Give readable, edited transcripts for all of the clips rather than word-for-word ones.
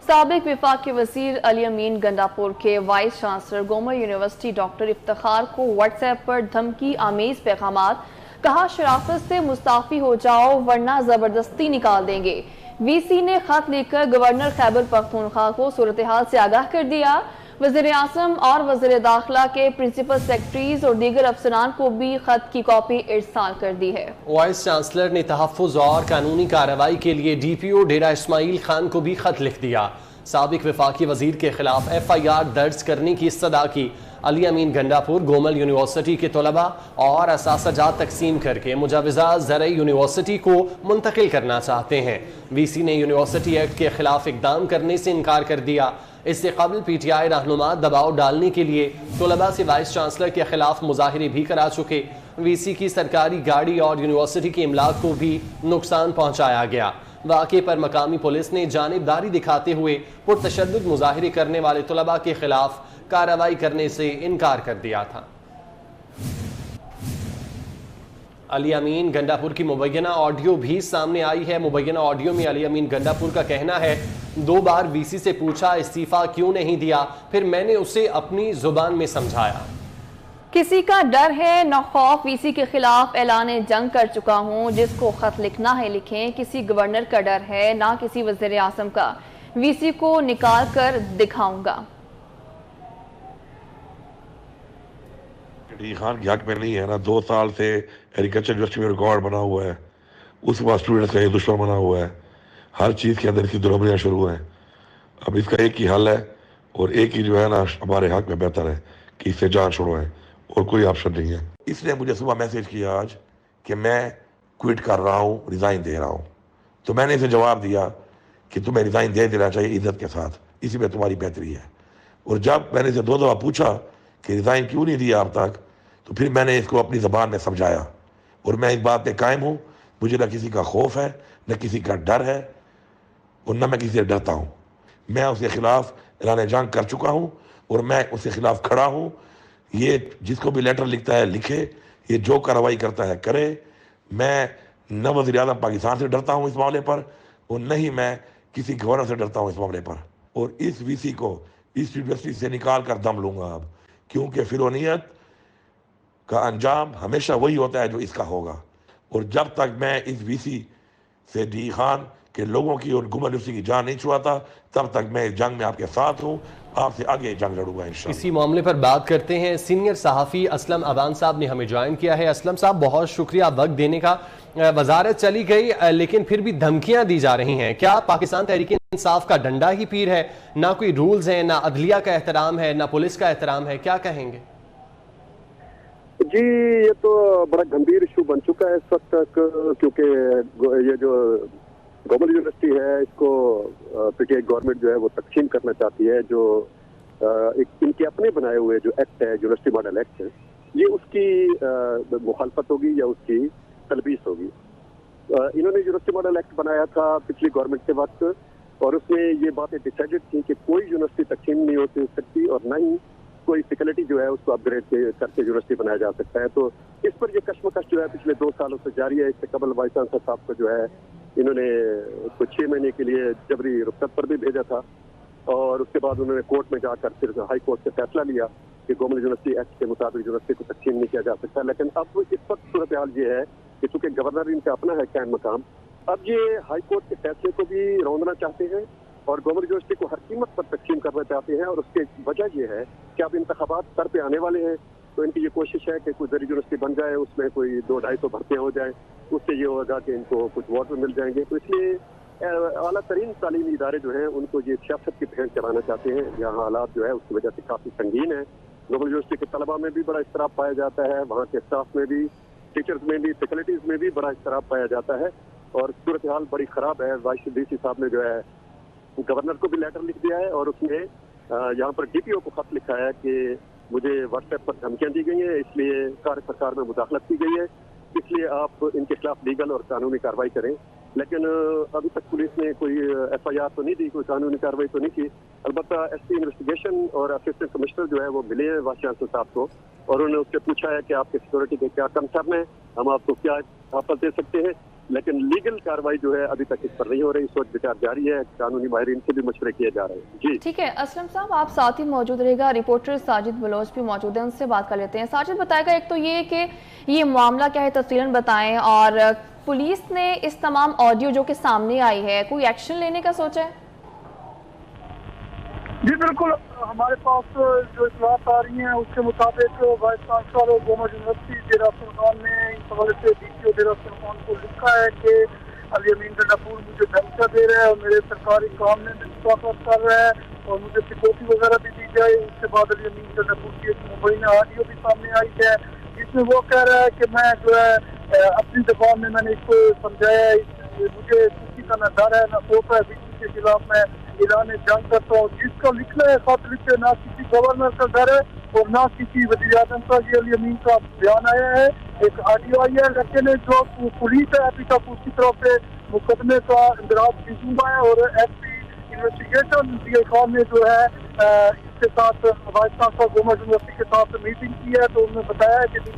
سابق وفاقی وزیر علی امین گنڈاپور کے vice chancellor Gomal university doctor Iftikhar کو واٹس ایپ پر دھمکی آمیز پیغامات، کہا شرافت سے مستعفی ہو جاؤ ورنہ زبردستی نکال دیں گے۔ وی سی نے خط لکھ کر گورنر خیبر پختونخوا کو صورتحال سے آگاہ کر دیا۔ وزیر اعظم اور وزیر داخلہ کے پرنسپل سیکرٹریز اور دیگر افسران کو بھی خط کی کاپی ارسال کر دی ہے۔ وائس چانسلر نے تحفظ اور قانونی کارروائی کے لیے ڈی پی او ڈیرہ اسماعیل خان کو بھی خط لکھ دیا۔ سابق وفاقی وزیر کے خلاف ایف آئی آر درج کرنے کی استدعا کی۔ علی امین گنڈاپور گومل یونیورسٹی کے طلباء اور اثاثہ جات تقسیم کر کے مجوزہ زرعی یونیورسٹی کو منتقل کرنا چاہتے ہیں۔ وی سی نے یونیورسٹی ایکٹ کے خلاف اقدام کرنے سے انکار کر دیا۔ اس سے قبل پی ٹی آئی رہنما دباؤ ڈالنے کے لیے طلباء سے وائس چانسلر کے خلاف مظاہرے بھی کرا چکے۔ وی سی کی سرکاری گاڑی اور یونیورسٹی کی املاک کو بھی نقصان پہنچایا گیا۔ واقعے پر مقامی پولیس نے جانبداری دکھاتے ہوئے پرتشدد مظاہرے کرنے والے طلباء کے خلاف کارروائی کرنے سے انکار کر دیا تھا۔ علی امین گنڈاپور کی مبینہ آڈیو بھی سامنے آئی ہے۔ مبینہ آڈیو میں علی امین گنڈاپور کا کہنا ہے، 2 بار وی سی سے پوچھا استعفیٰ کیوں نہیں دیا، پھر میں نے اسے اپنی زبان میں سمجھایا۔ کسی کا ڈر ہے نہ خوف، وی سی کے خلاف اعلان جنگ کر چکا ہوں، جس کو خط لکھنا ہے لکھیں، کسی گورنر کا ڈر ہے نہ کسی وزیر اعظم کا، وی سی کو نکال کر دکھاؤں گا۔ ڈی خان کی حق میں نہیں ہے نا، 2 سال سے ایگریکلچر یونیورسٹی میں ریکارڈ بنا ہوا ہے، اس کے بعد اسٹوڈنٹس کا یہ دشمن بنا ہوا ہے، ہر چیز کے اندر اس کی دلبریاں شروع ہیں۔ اب اس کا ایک ہی حل ہے اور ایک ہی جو ہے نا ہمارے حق میں بہتر ہے کہ اس سے جان چھوڑوائیں، اور کوئی آپشن نہیں ہے۔ اس نے مجھے صبح میسیج کیا آج کہ میں کوئٹ کر رہا ہوں، ریزائن دے رہا ہوں، تو میں نے اسے جواب دیا کہ تمہیں ریزائن دے دینا چاہیے عزت کے ساتھ، اسی میں تمہاری بہتری ہے۔ اور جب میں نے اسے 2 دفعہ پوچھا کہ ریزائن کیوں نہیں دیا اب تک، تو پھر میں نے اس کو اپنی زبان میں سمجھایا، اور میں اس بات پہ قائم ہوں، مجھے نہ کسی کا خوف ہے نہ کسی کا ڈر ہے اور نہ میں کسی سے ڈرتا ہوں۔ میں اس کے خلاف اعلان جنگ کر چکا ہوں اور میں اس کے خلاف کھڑا ہوں۔ یہ جس کو بھی لیٹر لکھتا ہے لکھے، یہ جو کارروائی کرتا ہے کرے۔ میں نہ وزیر اعظم پاکستان سے ڈرتا ہوں اس معاملے پر، اور نہ ہی میں کسی گورنر سے ڈرتا ہوں اس معاملے پر، اور اس وی سی کو اس یونیورسٹی سے نکال کر دم لوں گا اب، کیونکہ فرعونیت کا انجام ہمیشہ وہی ہوتا ہے جو اس کا ہوگا۔ اور جب تک میں اس وی سی سے ڈی خان کے لوگوں کی اور گومر یونیورسٹی کی جان نہیں چھڑاتا، تب تک میں اس جنگ میں آپ کے ساتھ ہوں، آپ سے آگے جنگ لڑوں گا انشاءاللہ۔ اسی معاملے پر بات کرتے ہیں، سینئر صحافی اسلم عوان صاحب نے ہمیں جوائن کیا ہے۔ اسلم صاحب بہت شکریہ وقت دینے کا۔ وزارت چلی گئی لیکن پھر بھی دھمکیاں دی جا رہی ہیں، کیا پاکستان تحریک انصاف کا ڈنڈا ہی پیر ہے؟ نہ کوئی رولز ہیں، نہ عدلیہ کا احترام ہے، نہ پولیس کا احترام ہے، کیا کہیں گے؟ جی، یہ تو بڑا گمبھیر ایشو بن چکا ہے اس وقت تک، کیونکہ یہ جو گورنمنٹ یونیورسٹی ہے اس کو پی ٹی آئی گورنمنٹ جو ہے وہ تقسیم کرنا چاہتی ہے، جو ان کے اپنے بنائے ہوئے جو ایکٹ ہے، یونیورسٹی ماڈل ایکٹ ہے، یہ اس کی مخالفت ہوگی یا اس کی تلبیس ہوگی۔ انہوں نے یونیورسٹی ماڈل ایکٹ بنایا تھا پچھلی گورنمنٹ کے وقت، اور اس میں یہ باتیں ڈیسائیڈڈ تھیں کہ کوئی یونیورسٹی تقسیم نہیں ہو سکتی اور نہ ہی کوئی فیکلٹی جو ہے اس کو اپ گریڈ کر کے یونیورسٹی بنایا جا سکتا ہے۔ تو اس پر یہ کشمکش جو ہے پچھلے 2 سالوں سے جاری ہے۔ اس سے قبل وائس چانسلر صاحب کو جو ہے انہوں نے کچھ 6 مہینے کے لیے جبری رخصت پر بھی بھیجا تھا، اور اس کے بعد انہوں نے کورٹ میں جا کر پھر ہائی کورٹ سے فیصلہ لیا کہ گورنمنٹ یونیورسٹی ایکٹ کے مطابق یونیورسٹی کو تقسیم نہیں کیا جا سکتا۔ لیکن اب اس وقت صورتحال یہ ہے کہ چونکہ گورنر ان کا اپنا ہے قائم مقام، اب یہ ہائی کورٹ کے فیصلے کو بھی روندنا چاہتے ہیں اور گورنمنٹ یونیورسٹی کو ہر قیمت پر تقسیم کرنا چاہتے ہیں، اور اس کی وجہ یہ ہے کہ اب انتخابات سر پہ آنے والے ہیں، تو ان کی یہ کوشش ہے کہ کوئی زرعی یونیورسٹی بن جائے، اس میں کوئی 200-250 بھرتیاں ہو جائیں، اس سے یہ ہوگا کہ ان کو کچھ ووٹ مل جائیں گے۔ تو اس لیے اعلیٰ ترین تعلیمی ادارے جو ہیں ان کو یہ سیاست کی بھینٹ چلانا چاہتے ہیں۔ یہاں حالات جو ہے اس کی وجہ سے کافی سنگین ہے۔ گورنمنٹ یونیورسٹی کے طلباء میں بھی بڑا اضطراب پایا جاتا ہے، وہاں کے اسٹاف میں بھی، ٹیچرز میں بھی، فیکلٹیز میں بھی بڑا اضطراب پایا جاتا ہے، اور صورتحال بڑی خراب ہے۔ وائس ڈی سی صاحب نے جو ہے گورنر کو بھی لیٹر لکھ دیا ہے، اور اس میں یہاں پر ڈی پی او کو خط لکھا ہے کہ مجھے واٹس ایپ پر دھمکیاں دی گئی ہیں، اس لیے کار سرکار میں مداخلت کی گئی ہے، اس لیے آپ ان کے خلاف لیگل اور قانونی کارروائی کریں۔ لیکن ابھی تک پولیس نے کوئی ایف آئی آر تو نہیں دی، کوئی قانونی کارروائی تو نہیں کی۔ البتہ ایس پی انویسٹیگیشن اور اسسٹنٹ کمشنر جو ہے وہ ملے ہیں وائس چانسلر صاحب کو، اور انہوں نے اس سے پوچھا ہے کہ آپ کے سیکورٹی کے کیا کنسرن ہیں، ہم آپ کو کیا تحفظ دے سکتے ہیں۔ لیکن لیگل کاروائی جو ہے ابھی تک اس پر نہیں ہو رہی. سوچ بچار جاری ہے, قانونی ماہرین سے بھی مشورے کیے جا رہے ہیں. جی ٹھیک ہے اسلم صاحب, آپ ساتھ ہی موجود رہے گا. رپورٹر ساجد بلوچ بھی موجود ہیں, ان سے بات کر لیتے ہیں. ساجد بتائے گا ایک تو یہ کہ یہ معاملہ کیا ہے, تفصیلاً بتائیں, اور پولیس نے اس تمام آڈیو جو کہ سامنے آئی ہے کوئی ایکشن لینے کا سوچا ہے؟ جی بالکل, ہمارے پاس جو اطلاعات آ رہی ہیں اس کے مطابق وائس چانسلر اور گورنمنٹ یونیورسٹی ڈیرہ سلطان نے اس حوالے سے ڈی سی او ڈیرہ سلطان کو لکھا ہے کہ علی امین گنڈاپور مجھے دھمکیاں دے رہا ہے اور میرے سرکاری کام میں مداخلت کر رہا ہے, اور مجھے سیکورٹی وغیرہ بھی دی جائے. اس کے بعد علی امین گنڈاپور کی ایک مبینہ آڈیو بھی سامنے آئی ہے جس میں وہ کہہ رہا ہے کہ میں جو ہے اپنی زبان میں نے اس کو سمجھایا ہے, مجھے کسی کا نہ ڈر ہے نہ خوف ہے, بیچ کے خلاف میں اعلان جنگ کرتا ہوں. جس کا لکھنا ہے خط لکھے, نہ کسی گورنر کا ڈر ہے اور نہ کسی وزیر اعظم کا. یہ علی امین کا بیان آیا ہے, ایک آڈیو آئی ہے, لیکن جو پولیس ہے ابھی تک اس کی طرف سے مقدمے کا اندراج منصوبہ ہے, اور S P investigation D A Khan نے جو ہے اس کے ساتھ وائس چانسلر گورنمنٹ یونیورسٹی کے ساتھ میٹنگ کی ہے, تو انہوں نے بتایا ہے کہ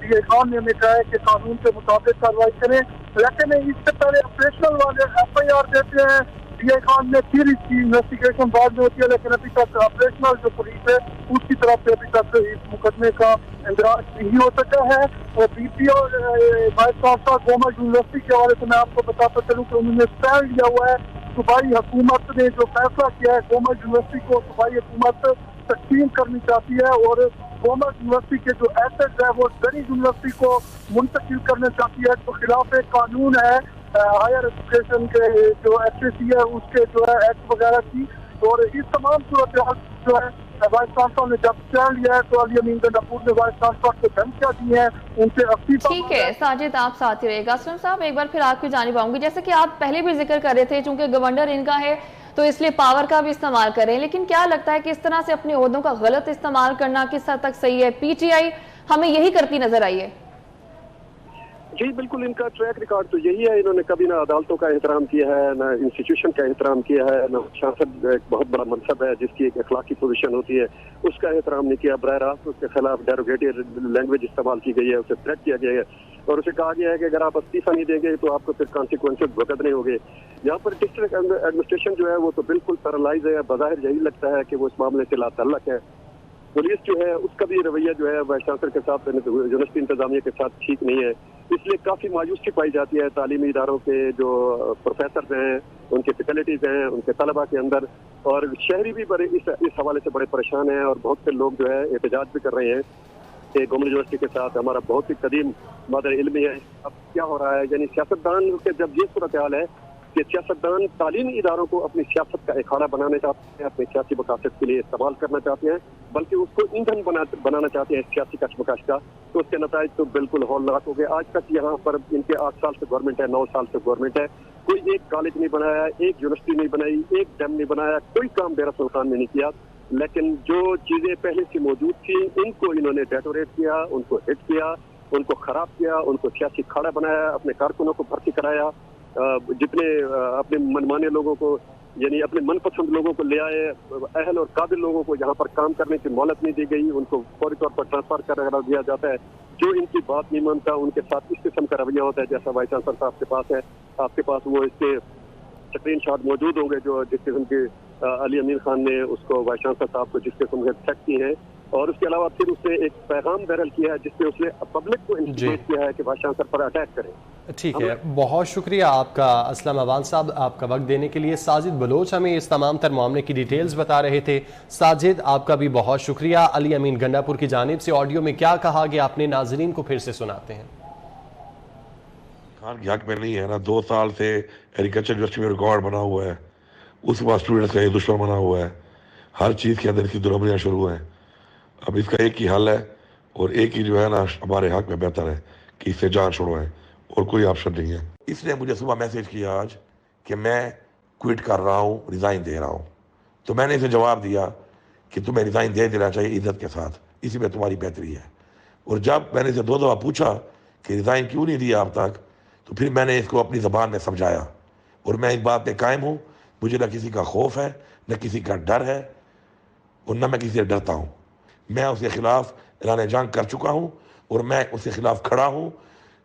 ڈی اے خان نے ہمیں کہا ہے کہ قانون کے مطابق کارروائی کریں. لیکن اس سے پہلے آپریشنل والے ایف آئی آر دیتے ہیں, ڈی اے خان نے پھر اس کی انویسٹیگیشن بعد میں ہوتی ہے, لیکن ابھی تک آپریشنل جو پولیس ہے اس کی طرف سے ابھی تک اس مقدمے کا اندراج نہیں ہو سکا ہے. اور بی پی او وائس چانسلر گورنمنٹ یونیورسٹی کے حوالے سے میں آپ کو بتاتا چلوں کہ انہوں نے اسٹینڈ لیا ہوا ہے. صوبائی حکومت نے جو فیصلہ کیا ہے, گورنمنٹ یونیورسٹی کو صوبائی حکومت تقسیم کرنی چاہتی ہے, اور گورنمنٹ یونیورسٹی کے جو ایسٹ ہے وہ دہلی یونیورسٹی کو منتقل کرنا چاہتی ہے, تو خلاف ایک قانون ہے ہائر ایجوکیشن کے جو ایچ اے سی ہے اس کے جو ہے ایکٹ وغیرہ کی. اور اس تمام صورتحال جو ہے وائس چانسلر نے جب چین لیا ہے تو علی امین گنڈاپور نے وائس چانسلر کو دھمکیاں دی ہیں, ان سے ٹھیک ہے ساجد, آپ ساتھ ہی رہے گا. اسلم صاحب ایک بار پھر آپ کی جانب آؤں گی, جیسے کہ آپ پہلے بھی ذکر کر رہے تھے چونکہ گورنر ان کا ہے تو اس لیے پاور کا بھی استعمال کریں, لیکن کیا لگتا ہے کہ اس طرح سے اپنے عہدوں کا غلط استعمال کرنا کس حد تک صحیح ہے؟ پی ٹی آئی ہمیں یہی کرتی نظر آئی ہے. جی بالکل, ان کا ٹریک ریکارڈ تو یہی ہے, انہوں نے کبھی نہ عدالتوں کا احترام کیا ہے, نہ انسٹیٹیوشن کا احترام کیا ہے, نہ شاست ایک بہت بڑا منصب ہے جس کی ایک اخلاقی پوزیشن ہوتی ہے اس کا احترام نہیں کیا. براہ راست اس کے خلاف ڈیروگیٹو لینگویج استعمال کی گئی ہے, اسے تھریٹ کیا گیا ہے, اور اسے کہا گیا ہے کہ اگر آپ استعفیٰ نہیں دیں گے تو آپ کو پھر کانسیکوینسز بھگتنے ہوں گے. یہاں پر ڈسٹرکٹ ایڈمنسٹریشن جو ہے وہ تو بالکل پیرالائز ہے, بظاہر یہی لگتا ہے کہ وہ اس معاملے سے لا تعلق ہے. پولیس جو ہے اس کا بھی رویہ جو ہے وائس چانسلر کے ساتھ یونیورسٹی انتظامیہ کے ساتھ ٹھیک نہیں ہے, اس لیے کافی مایوسی پائی جاتی ہے تعلیمی اداروں کے جو پروفیسرز ہیں, ان کی فیکلٹیز ہیں, ان کے طلباء کے اندر, اور شہری بھی بڑے اس حوالے سے بڑے پریشان ہیں, اور بہت سے لوگ جو ہے احتجاج بھی کر رہے ہیں کہ گورنمنٹ یونیورسٹی کے ساتھ ہمارا بہت ہی قدیم مادر علمی ہے. اب کیا ہو رہا ہے, یعنی سیاستدان کے جب یہ صورتحال ہے کہ سیاستدان تعلیمی اداروں کو اپنی سیاست کا اکھاڑا بنانا چاہتے ہیں, اپنے سیاسی مقاصد کے لیے استعمال کرنا چاہتے ہیں, بلکہ اس کو ایندھن بنانا چاہتے ہیں سیاسی کشمکش کا, تو اس کے نتائج تو بالکل ہولناک ہو گئے. آج تک یہاں پر ان کے 8 سال سے گورنمنٹ ہے, 9 سال سے گورنمنٹ ہے, کوئی ایک کالج نہیں بنایا, ایک یونیورسٹی نہیں بنائی, ایک ڈیم نہیں بنایا, کوئی کام ڈیرہ سلطان میں نہیں کیا. لیکن جو چیزیں پہلے سے موجود تھیں ان کو انہوں نے ڈیٹوریٹ کیا, ان کو ہٹ کیا, ان کو خراب کیا, ان کو سیاسی کھاڑا بنایا, اپنے کارکنوں کو بھرتی کرایا, جتنے اپنے منمانے لوگوں کو یعنی اپنے من پسند لوگوں کو لے آئے, اہل اور قابل لوگوں کو یہاں پر کام کرنے کی مہلت نہیں دی گئی, ان کو فوری طور پر ٹرانسفر کر دیا جاتا ہے. جو ان کی بات نہیں مانتا ان کے ساتھ اس قسم کا رویہ ہوتا ہے, جیسا وائس چانسلر صاحب کے پاس ہے, آپ کے پاس وہ اس کے اسکرین شاٹ موجود ہوں گے جو جس قسم کے علی امین خان نے اس کو وائس چانسلر صاحب کو جس قسم کے تھریٹ کی ہیں, اور اس کے علاوہ پھر اس نے ایک پیغام بیرل کیا ہے جس میں اس نے پبلک کو انسٹیٹ کیا ہے کہ وائس چانسلر پر اٹیک کریں. ٹھیک ہے, بہت شکریہ آپ کا اسلم عوان صاحب, آپ کا وقت دینے کے لیے. ساجد بلوچ ہمیں اس تمام تر معاملے کی ڈیٹیلز بتا رہے تھے. ساجد آپ کا بھی بہت شکریہ. علی امین گنڈاپور کی جانب سے آڈیو میں کیا کہا گیا اپنے ناظرین کو پھر سے سناتے ہیں. خان کے حق میں نہیں ہے نا, 2 سال سے ایگریکلچر یونیورسٹی میں ریکارڈ بنا ہوا ہے, اس کے بعد اسٹوڈنٹس کا یہ دشمن بنا ہوا ہے, ہر چیز کے اندر اس کی دربریاں شروع ہیں. اب اس کا ایک ہی حل ہے اور ایک ہی جو ہے نا ہمارے حق میں بہتر ہے کہ اس سے جان چھوڑوائیں, اور کوئی آپشن نہیں ہے. اس نے مجھے صبح میسیج کیا آج کہ میں کوئٹ کر رہا ہوں, ریزائن دے رہا ہوں, تو میں نے اسے جواب دیا کہ تمہیں ریزائن دے دینا چاہیے عزت کے ساتھ, اسی میں تمہاری بہتری ہے. اور جب میں نے اسے 2 دفعہ پوچھا کہ ریزائن کیوں نہیں دیا اب تک, تو پھر میں نے اس کو اپنی زبان میں سمجھایا, اور میں اس بات پہ قائم ہوں, مجھے نہ کسی کا خوف ہے, نہ کسی کا ڈر ہے, اور نہ میں کسی سے ڈرتا ہوں. میں اس کے خلاف اعلان جنگ کر چکا ہوں, اور میں اس کے خلاف کھڑا ہوں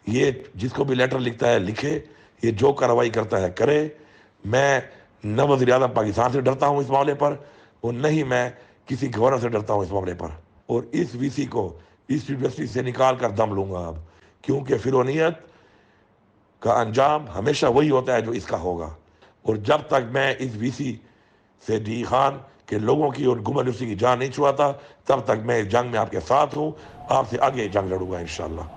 یہ جس کو بھی لیٹر لکھتا ہے لکھے، یہ جو کارروائی کرتا ہے کرے. میں نہ وزیر اعظم پاکستان سے ڈرتا ہوں اس معاملے پر، اور نہ ہی میں کسی گورنر سے ڈرتا ہوں اس معاملے پر. اور اس وی سی کو اس یونیورسٹی سے نکال کر دم لوں گا اب، کیونکہ فرعونیت کا انجام ہمیشہ وہی ہوتا ہے جو اس کا ہوگا. اور جب تک میں اس وی سی سے ڈی خان کے لوگوں کی اور گمر یونیورسٹی کی جان نہیں چھڑاتا، تب تک میں اس جنگ میں آپ کے ساتھ ہوں، آپ سے آگے جنگ لڑوں گا انشاءاللہ.